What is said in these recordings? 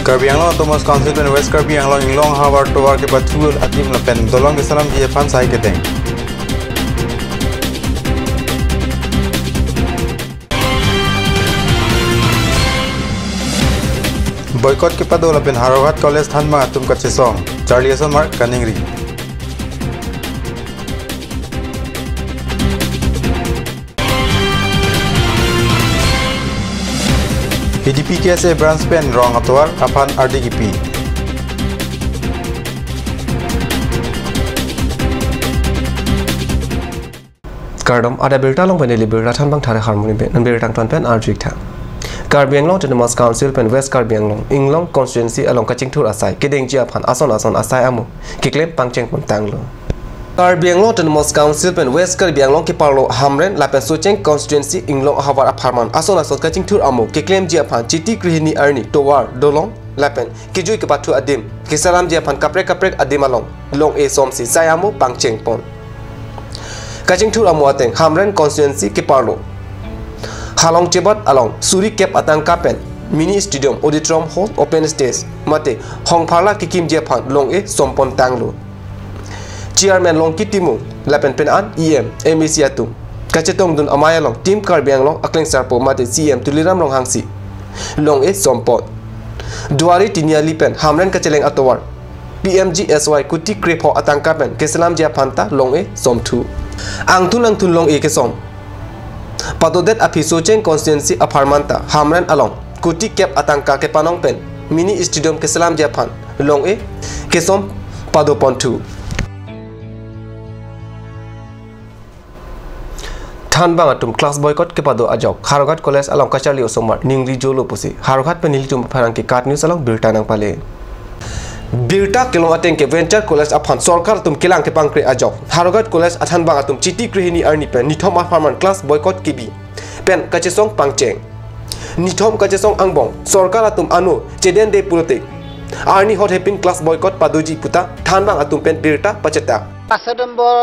Karbi Anglong Thomas Council in West Karbi Anglong Inglong Hawar to work about two atim lapen dolong Islam di fan sai keteng. Boycott ke pado lapen Harohat College thanma atum kache song Charlie Ason Mark Kaningri. HDP KSA branch pen wrong atwar apan RDGP. Kardom ada berita long peneli berita than bang thare harmoni ben berita tang pen RDG tha. Karbi Anglong Autonomous Council pen West Karbi Anglong Inglong constituency along kaching thur asai kedeng ji aphan ason asai amu kiklem pangcheng pon tanglo. Karbi Anglong Autonomous Council pen West Karbi Anglong ki parlo hamren lapen socheng constituency Inglong hawar apharman ason kaching thur amu kiklem ji aphan chiti grihini arni towar dolong lapen kijui ke pathu adim kisalam ji aphan kaprek adim along long e somsi sayamu pangcheng pon kaching thur amu ateng hamren constituency ki parlo halong chebat along suri cap atang kapen mini stadium auditorium hall open stage mate hongphala kikim je phan long e sompon tanglo chairman long kitimu lapen pen an em mac atum kachetong dun amaya long team Karbi Anglong akleng sarpo mate cm tuliram long hangsi long e sompon duari tinia lipen hamren kacheleng atowar pmgsy kuti krepo atang kapen kesalam je phanta long e somthu angthun long e kesom Padodet apisocheng constituency aparmanta hamran along kuti cap atangka ke panong pen mini stadium ke salam japan long e kesom padopontu than bang atum class boycott ke pado ajok Harohat college along kachali osomar ningri jolo pusi Harohat penili tum pharang ke kat news along birta nang pale Birta kilong ateng ke venture college aphan sarkar tum kilang ke pangkre ajok Harohat college athan bang atum chiti krihini arni pen nithom apartment class boycott kibi pen kachesong pangcheng nithom kachesong angbong sarkar atum anu cheden de purote arni hot hapin class boycott padoji puta than bang atum pen birta pacheta 5 September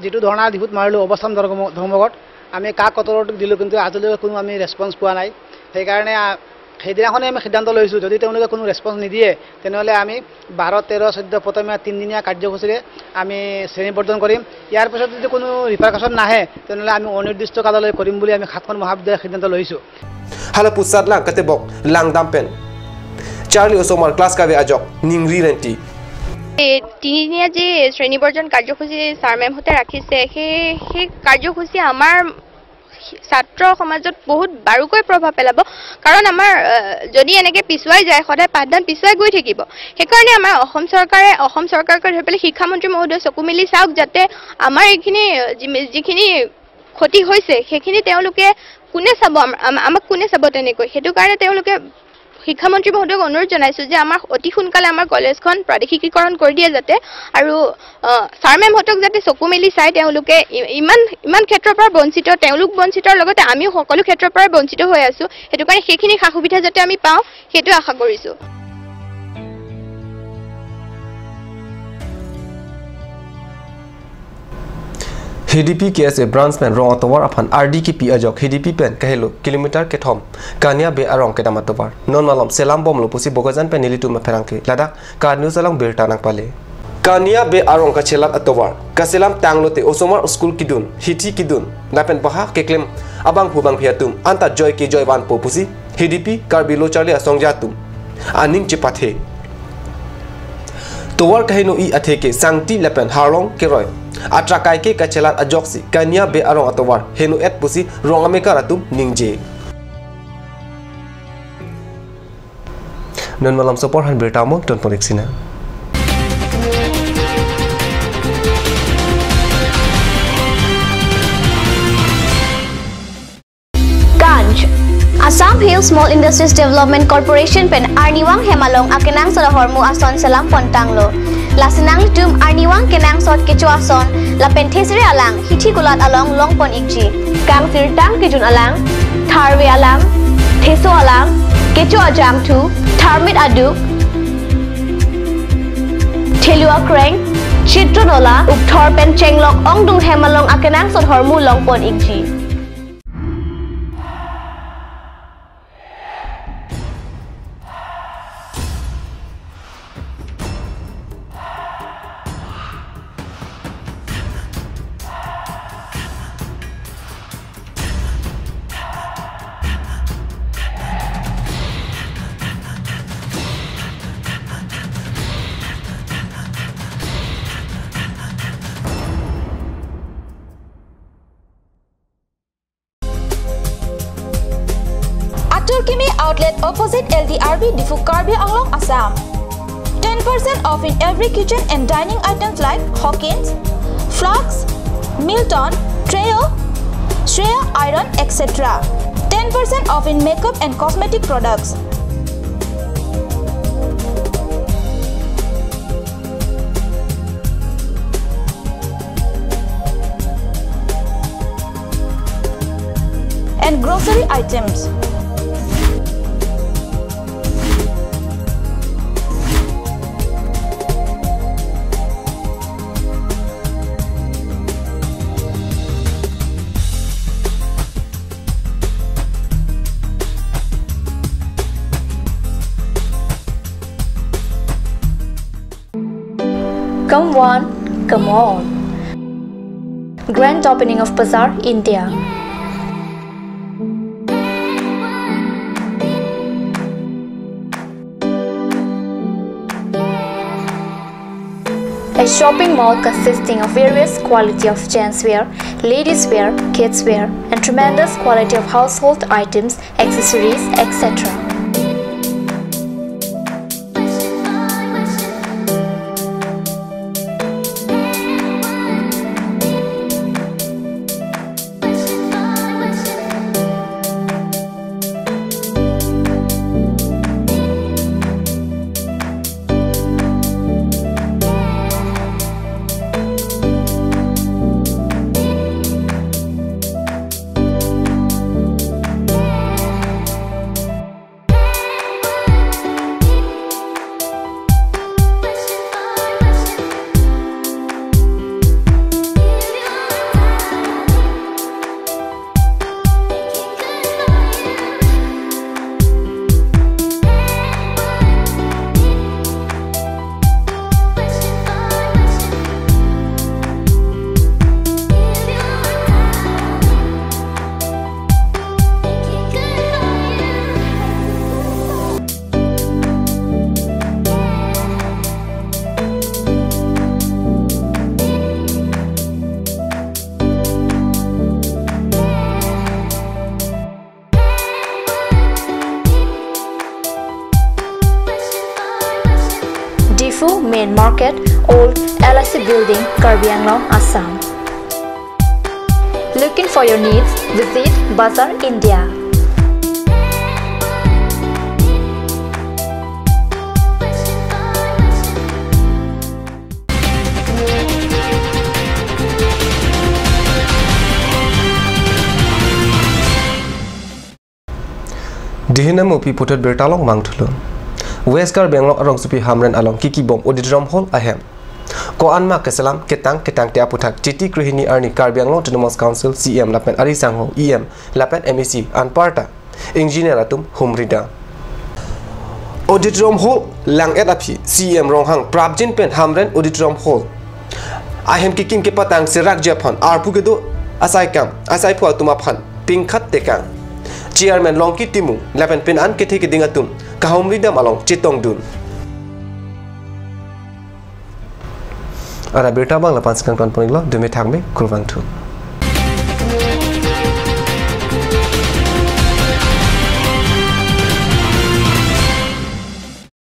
যেটো ধৰ্ণা দিহুত মাৰিলো অৱস্থান ধৰ্মঘট আমি কা কতৰত দিলো কিন্তু আজিলৈ কোনো আমি ৰেসপন্স পোৱা নাই সেই কাৰণে সেইদিনাখনে আমি সিদ্ধান্ত লৈছো যদি তেওঁলোকে কোনো ৰেসপন্স নিদিয়ে তেনেহলে আমি 12 13 14 প্ৰথমে 3 দিনীয়া কাৰ্যসূচীৰে আমি শ্ৰেণীবদ্ধন কৰিম ইয়াৰ পিছত যদি কোনো ৰিপাৰকাশন নাহে তেনেহলে আমি অনিৰ্দিষ্ট কাললৈ কৰিম বুলি আমি খাতখন মহাবিদ্যালয় সিদ্ধান্ত লৈছো hala pusat lang katebok lang dampen Charlie Osomar class kabe ajok ningri renti তিনিদিনীয়া যে শ্ৰেণীবৰ্জন কাৰ্যসূচী ছাৰ মেম হতে ৰাখিছে সেই কাৰ্যসূচী আমাৰ ছাত্ৰ সমাজত বহুত বাৰুকৈ প্ৰভাৱ পেলাব কাৰণ আমাৰ যদি এনেকে পিছুৱাই যায় সদায় পাঠদান পিছুৱাই গৈ থাকিব সেইকাৰণে আমাৰ অসম চৰকাৰক ধৰি পেলাই শিক্ষামন্ত্ৰী মহোদয় চকু মিলি চাওক যাতে আমাৰ এইখিনি যিখিনি ক্ষতি হৈছে সেইখিনি তেওঁলোকে কোনে চাব আমাক কোনে চাব তেনেকৈ সেইটো কাৰণে তেওঁলোকে শিক্ষামন্ত্ৰী মহোদয়ক অনুৰোধ জনাইছো যে আমাৰ অতি সোনকালে আমাৰ কলেজখন প্ৰাদেশিকীকৰণ কৰি দিয়ে যাতে আৰু ছাৰ মেম হতক যাতে চকু মেলি চাই তেওঁলোকে ইমান ক্ষেত্ৰৰ পৰা বঞ্চিত তেওঁলোক বঞ্চিতৰ লগতে আমিও সকলো ক্ষেত্ৰৰ পৰা বঞ্চিত হৈ আছো সেইটো কাৰণে সেইখিনি সা সুবিধা যাতে আমি পাওঁ সেইটো আশা কৰিছো HDP KSA branch pen rong atowar aphan RDGP ajok HDP pen kahelo kilometer ke thom kania be arong ke damatowar non malom selam bomlo pusi bogajan pen nilitu ma ferangke ladak ka news alang berta nang pale kania be arong ka chelat atowar kaselam tanglote osomar school kidun hithi kidun napen baha keklem abang phubang phiatum anta joy ke joy ban po pusi HDP Karbi lo charli asongjatum aning chipathe towar kahino I atheke sangti lepen harong ke roy atrakai ke kachelat ajoksi kania be arong atowar henu et pusi rongame karatum ningje non malam sopor han bertamo ton poreksina Assam Hill Small Industries Development Corporation pen Arniwang Hemalong akenang sa hormu ason salam pontanglo lasinang litum Arniwang kenang sot kecu ason la penthesire alang hithi gulat along longpon ikji kang sirtang kijun alang tharwe alang theso alang kecu ajam thu tharmit aduk thelua kreng chitronola ukthor pen chenglok ongdung Hemalong akenang sot hormu longpon ikji outlet opposite LDRB Difu Karbi Anglong, Assam. 10% off in every kitchen and dining items like Hawkins, Flux, Milton, Treo, Shreya Iron, etc. 10% off in makeup and cosmetic products. And grocery items. Come one, come on. Grand opening of Bazaar, India. A shopping mall consisting of various quality of gents wear, ladies wear, kids wear, and tremendous quality of household items, accessories, etc. Main Market, Old LIC Building, Karbi Anglong, Assam. Looking for your needs? Visit Bazaar, India. Dihina Mopi putat bertalong mangthulu. West Karbi Anglong arong supi hamren along Kiki Bom Auditorium Hall ahem. Ko anma kesalam ketang tia putak Titi Krihini Arni Karbi Anglong Autonomous Council CM lapen Ari Sangho EM lapen MEC Anparta Engineer Atum Humrida. Auditorium Hall lang api CM Ronghang Prabjin pen hamren Auditorium Hall. Ahem kikim ke patang serak Japan arpu gedo asai pu atumapan pingkhat tekang. Chairman Longki Timu lapen pen an kethe ke dingatum kahumrida malong Chitong Dun. Ada berita bang lapan sekarang tuan peninglo demi thangme kurang tu.